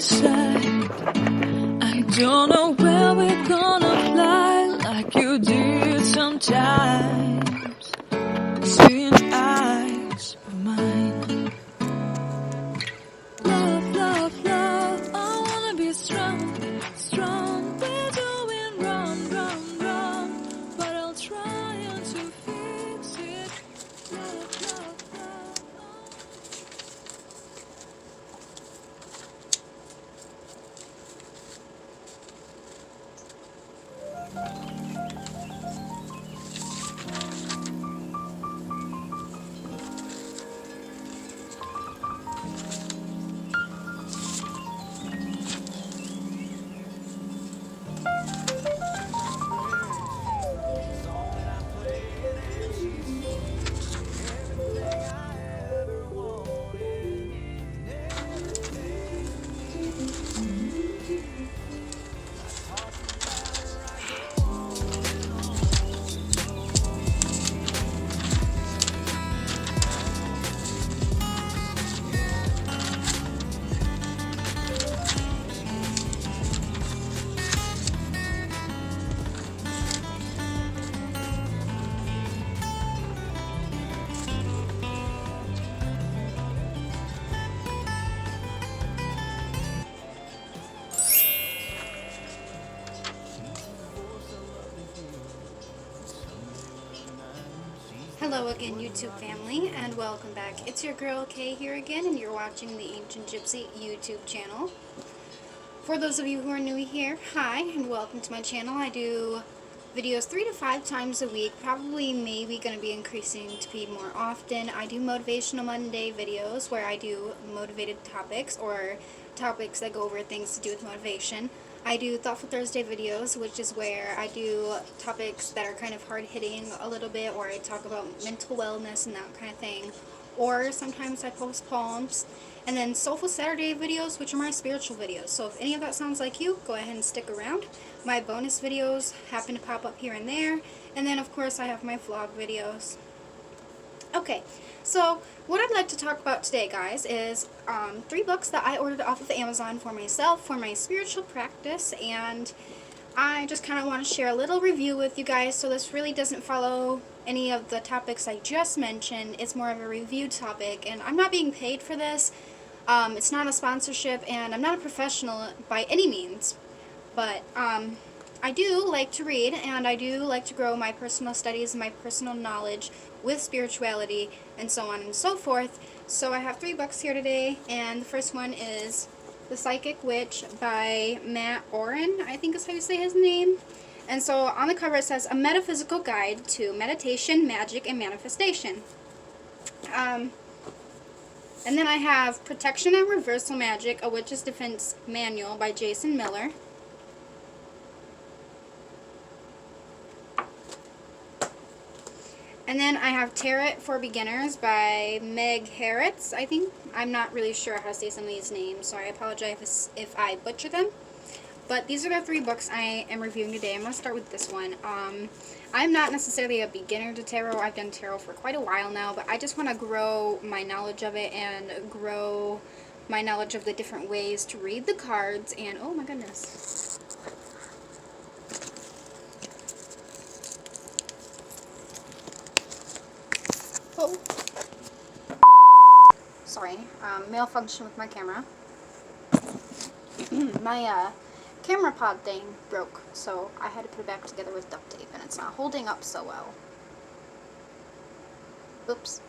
inside. I don't know where we're gonna fly like you did sometimes. Seeing eyes of mine. Love, love, love, I wanna be strong, strong. We're doing wrong, wrong, wrong, but I'll try to fix it. Love, love, love, Hello again, YouTube family, and welcome back. It's your girl Kay here again, and you're watching the Ancient Gypsy YouTube channel. For those of you who are new here, hi, and welcome to my channel. I do videos 3 to 5 times a week, probably maybe going to be increasing to be more often. I do Motivational Monday videos where I do motivated topics or topics that go over things to do with motivation. I do Thoughtful Thursday videos, which is where I do topics that are kind of hard-hitting a little bit, or I talk about mental wellness and that kind of thing. Or sometimes I post poems. And then Soulful Saturday videos, which are my spiritual videos. So if any of that sounds like you, go ahead and stick around. My bonus videos happen to pop up here and there. And then, of course, I have my vlog videos. Okay, so what I'd like to talk about today, guys, is 3 books that I ordered off of Amazon for myself for my spiritual practice, and I just kind of want to share a little review with you guys. So this really doesn't follow any of the topics I just mentioned. It's more of a review topic, and I'm not being paid for this. It's not a sponsorship, and I'm not a professional by any means, but I do like to read, and I do like to grow my personal studies and my personal knowledge with spirituality and so on and so forth. So I have 3 books here today, and the first one is The Psychic Witch by Matt Oren, I think is how you say his name. And so on the cover it says, A Metaphysical Guide to Meditation, Magic, and Manifestation. And then I have Protection and Reversal Magic, A Witch's Defense Manual by Jason Miller. And then I have Tarot for Beginners by Meg Harritz, I think. I'm not really sure how to say some of these names, so I apologize if I butcher them. But these are the 3 books I am reviewing today. I'm going to start with this one. I'm not necessarily a beginner to tarot. I've done tarot for quite a while now, but I just want to grow my knowledge of it and grow my knowledge of the different ways to read the cards. And, oh my goodness. Oh. Sorry, malfunction with my camera. My camera pod thing broke, so I had to put it back together with duct tape, and it's not holding up so well. Oops.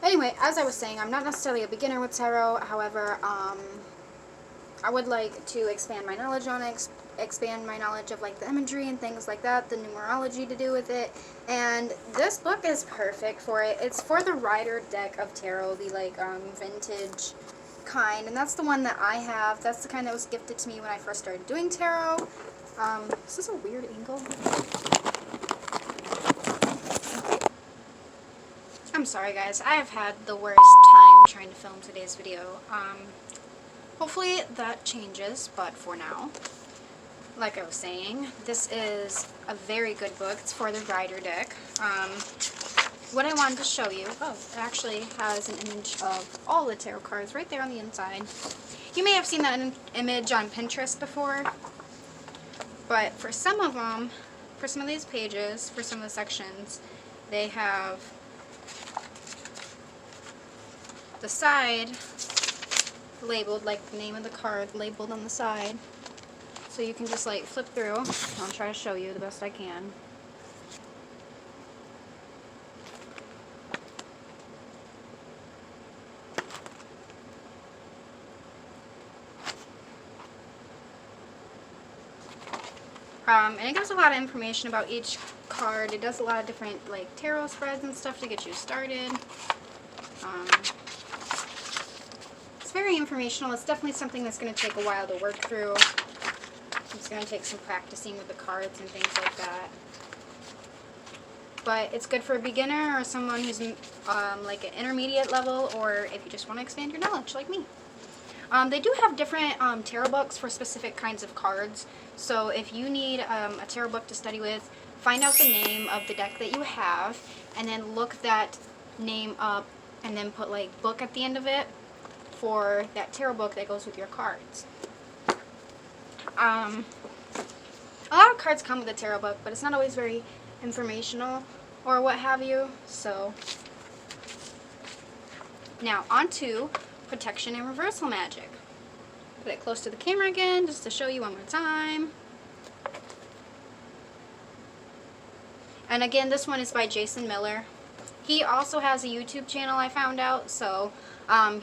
Anyway, as I was saying, I'm not necessarily a beginner with tarot. However, I would like to expand my knowledge on it, expand my knowledge of like the imagery and things like that, the numerology to do with it, and this book is perfect for it. It's for the Rider deck of tarot, the like vintage kind, and that's the one that I have. That's the kind that was gifted to me when I first started doing tarot. Is this a weird angle? I'm sorry guys, I have had the worst time trying to film today's video. Hopefully that changes, but for now, like I was saying, this is a very good book. It's for the Rider deck. What I wanted to show you, oh, it actually has an image of all the tarot cards right there on the inside. You may have seen that image on Pinterest before, but for some of them, for some of these pages, for some of the sections, they have the side labeled, like the name of the card labeled on the side. So you can just like flip through. I'll try to show you the best I can. And it gives a lot of information about each card. It does a lot of different like tarot spreads and stuff to get you started. It's very informational. It's definitely something that's going to take a while to work through. It's going to take some practicing with the cards and things like that. But it's good for a beginner or someone who's like an intermediate level, or if you just want to expand your knowledge like me. They do have different tarot books for specific kinds of cards. So if you need a tarot book to study with, find out the name of the deck that you have, and then look that name up, and then put like book at the end of it for that tarot book that goes with your cards. A lot of cards come with a tarot book, but it's not always very informational or what have you. So now on to protection and reversal magic. Put it close to the camera again just to show you one more time. And again, this one is by Jason Miller. He also has a YouTube channel, I found out, so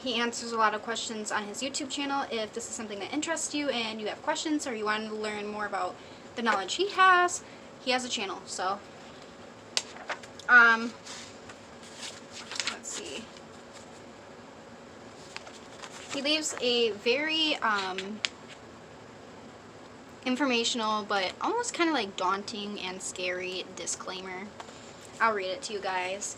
he answers a lot of questions on his YouTube channel. If this is something that interests you and you have questions or you want to learn more about the knowledge he has a channel. So let's see. He leaves a very informational but almost kind of like daunting and scary disclaimer. I'll read it to you guys.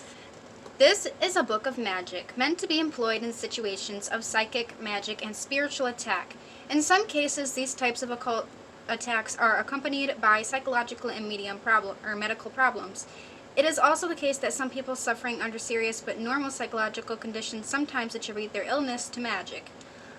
This is a book of magic meant to be employed in situations of psychic, magic, and spiritual attack. In some cases, these types of occult attacks are accompanied by psychological and medical problems. It is also the case that some people suffering under serious but normal psychological conditions sometimes attribute their illness to magic.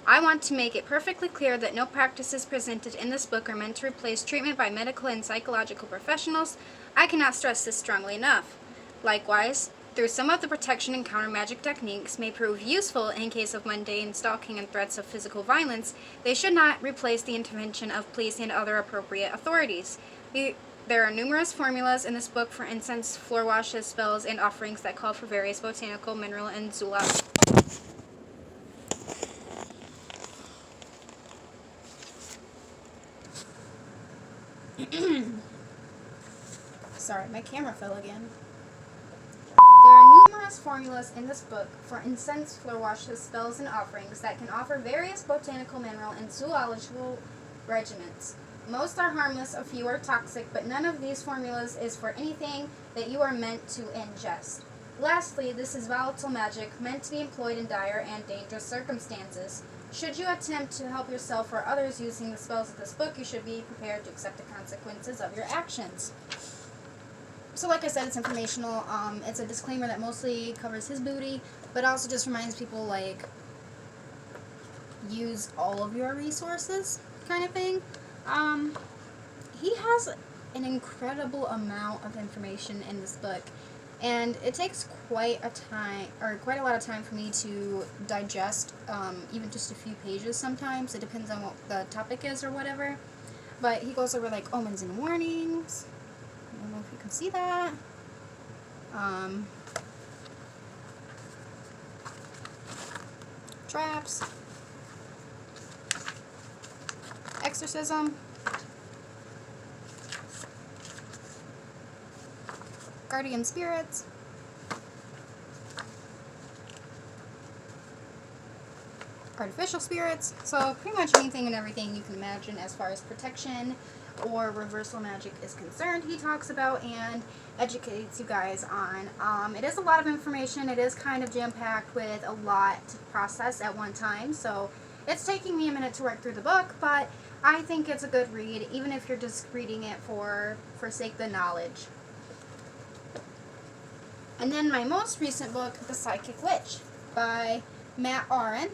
I want to make it perfectly clear that no practices presented in this book are meant to replace treatment by medical and psychological professionals. I cannot stress this strongly enough. Likewise, through some of the protection and counter magic techniques may prove useful in case of mundane stalking and threats of physical violence, they should not replace the intervention of police and other appropriate authorities. There are numerous formulas in this book for incense, floor washes, spells, and offerings that call for various botanical, mineral, and zoological. Sorry, my camera fell again. There are numerous formulas in this book for incense, floor washes, spells, and offerings that can offer various botanical, mineral, and zoological regimens. Most are harmless, a few are toxic, but none of these formulas is for anything that you are meant to ingest. Lastly, this is volatile magic meant to be employed in dire and dangerous circumstances. Should you attempt to help yourself or others using the spells of this book, you should be prepared to accept the consequences of your actions. So like I said, it's informational. It's a disclaimer that mostly covers his booty, but also just reminds people, like, use all of your resources kind of thing. He has an incredible amount of information in this book, and it takes quite a lot of time for me to digest, even just a few pages sometimes. It depends on what the topic is or whatever. But he goes over like omens and warnings. I don't know if you can see that. Traps. Exorcism. Guardian spirits. Artificial spirits. So pretty much anything and everything you can imagine as far as protection or reversal magic is concerned, he talks about and educates you guys on. It is a lot of information. It is kind of jam-packed with a lot to process at one time, so it's taking me a minute to work through the book, but I think it's a good read, even if you're just reading it for sake the knowledge. And then my most recent book, The Psychic Witch, by Matt Aron.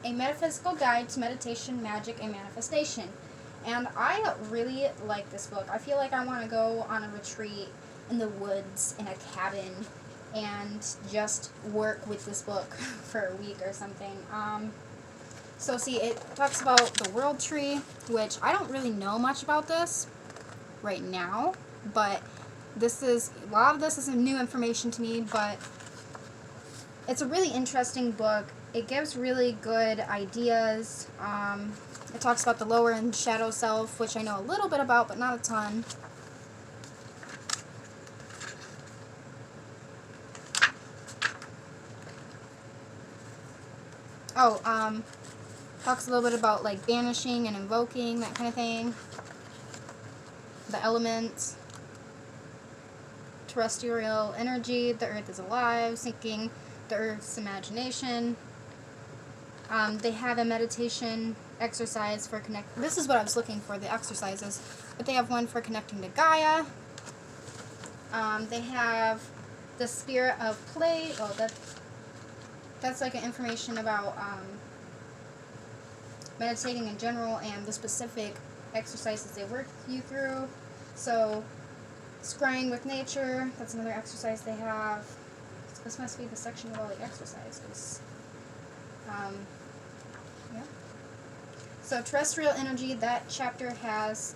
A Metaphysical Guide to Meditation, Magic, and Manifestation. And I really like this book. I feel like I want to go on a retreat in the woods in a cabin and just work with this book for a week or something. So see, it talks about the world tree, which I don't really know much about this right now, but a lot of this is new information to me, but it's a really interesting book. It gives really good ideas. It talks about the lower and shadow self, which I know a little bit about, but not a ton. Talks a little bit about like banishing and invoking, that kind of thing. The elements. Terrestrial energy, the earth is alive, sinking the earth's imagination. They have a meditation exercise for this is what I was looking for, the exercises, but they have one for connecting to Gaia. They have the spirit of play. Oh, that's like an information about meditating in general and the specific exercises they work you through. So, scrying with nature, that's another exercise they have. This must be the section of all the exercises. Yeah. So, terrestrial energy, that chapter has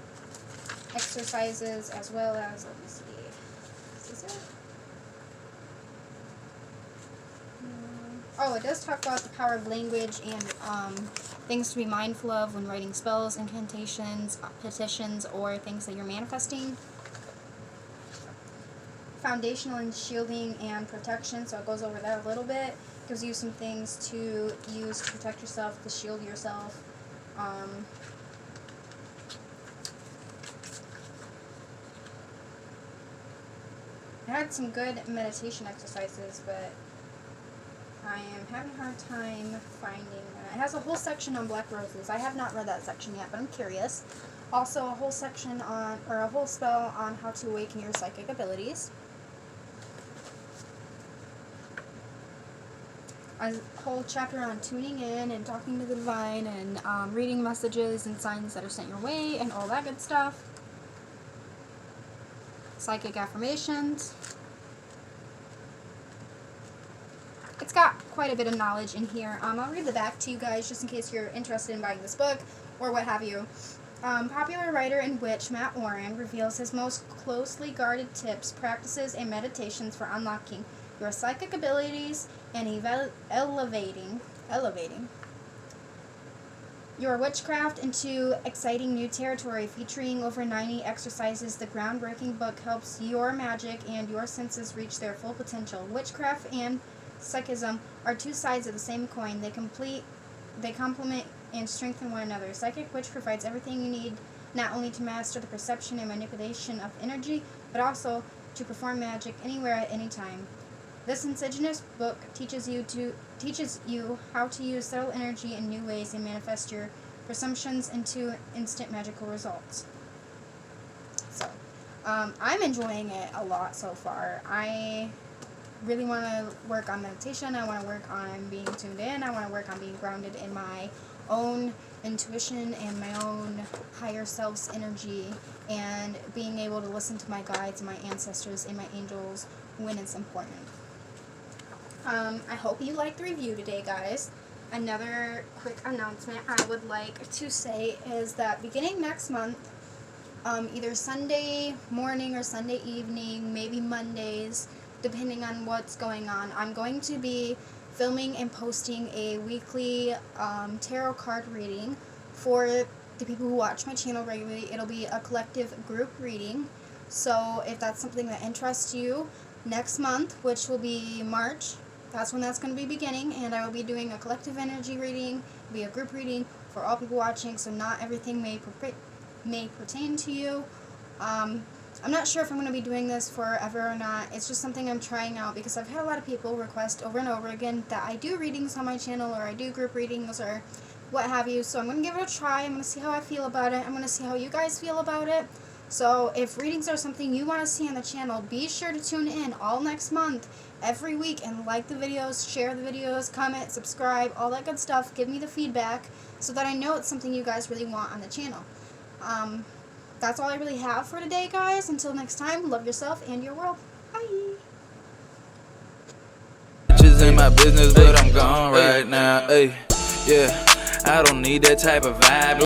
exercises as well as, let me see, is it? Oh, it does talk about the power of language and things to be mindful of when writing spells, incantations, petitions, or things that you're manifesting. Foundational and shielding and protection, so it goes over that a little bit. Gives you some things to use to protect yourself, to shield yourself. I had some good meditation exercises, but I am having a hard time finding it. It has a whole section on black roses. I have not read that section yet, but I'm curious. Also, a whole section on, or a whole spell on how to awaken your psychic abilities. A whole chapter on tuning in and talking to the divine and reading messages and signs that are sent your way and all that good stuff. Psychic affirmations. It's got quite a bit of knowledge in here. I'll read the back to you guys just in case you're interested in buying this book or what have you. Popular writer and witch Matt Warren reveals his most closely guarded tips, practices, and meditations for unlocking your psychic abilities and elevating your witchcraft into exciting new territory. Featuring over 90 exercises, the groundbreaking book helps your magic and your senses reach their full potential. Witchcraft and psychism are two sides of the same coin. They complement and strengthen one another. Psychic Witch provides everything you need, not only to master the perception and manipulation of energy, but also to perform magic anywhere at any time. This insidious book teaches you how to use subtle energy in new ways and manifest your presumptions into instant magical results. So, I'm enjoying it a lot so far. I really want to work on meditation. I want to work on being tuned in. I want to work on being grounded in my own intuition and my own higher self's energy, and being able to listen to my guides and my ancestors and my angels when it's important. I hope you liked the review today, guys. Another quick announcement I would like to say is that beginning next month, either Sunday morning or Sunday evening, maybe Mondays, depending on what's going on, I'm going to be filming and posting a weekly tarot card reading for the people who watch my channel regularly. It'll be a collective group reading. So if that's something that interests you, next month, which will be March, that's when that's going to be beginning, and I will be doing a collective energy reading, be a group reading for all people watching, so not everything may pertain to you. I'm not sure if I'm going to be doing this forever or not. It's just something I'm trying out because I've had a lot of people request over and over again that I do readings on my channel, or I do group readings, or what have you. So I'm going to give it a try. I'm going to see how I feel about it. I'm going to see how you guys feel about it. So if readings are something you want to see on the channel, be sure to tune in all next month, every week, and like the videos, share the videos, comment, subscribe, all that good stuff. Give me the feedback so that I know it's something you guys really want on the channel. That's all I really have for today, guys. Until next time, love yourself and your world. Bye. Bitches in my business, but I'm gone right now. Ay, yeah, I don't need that type of vibe.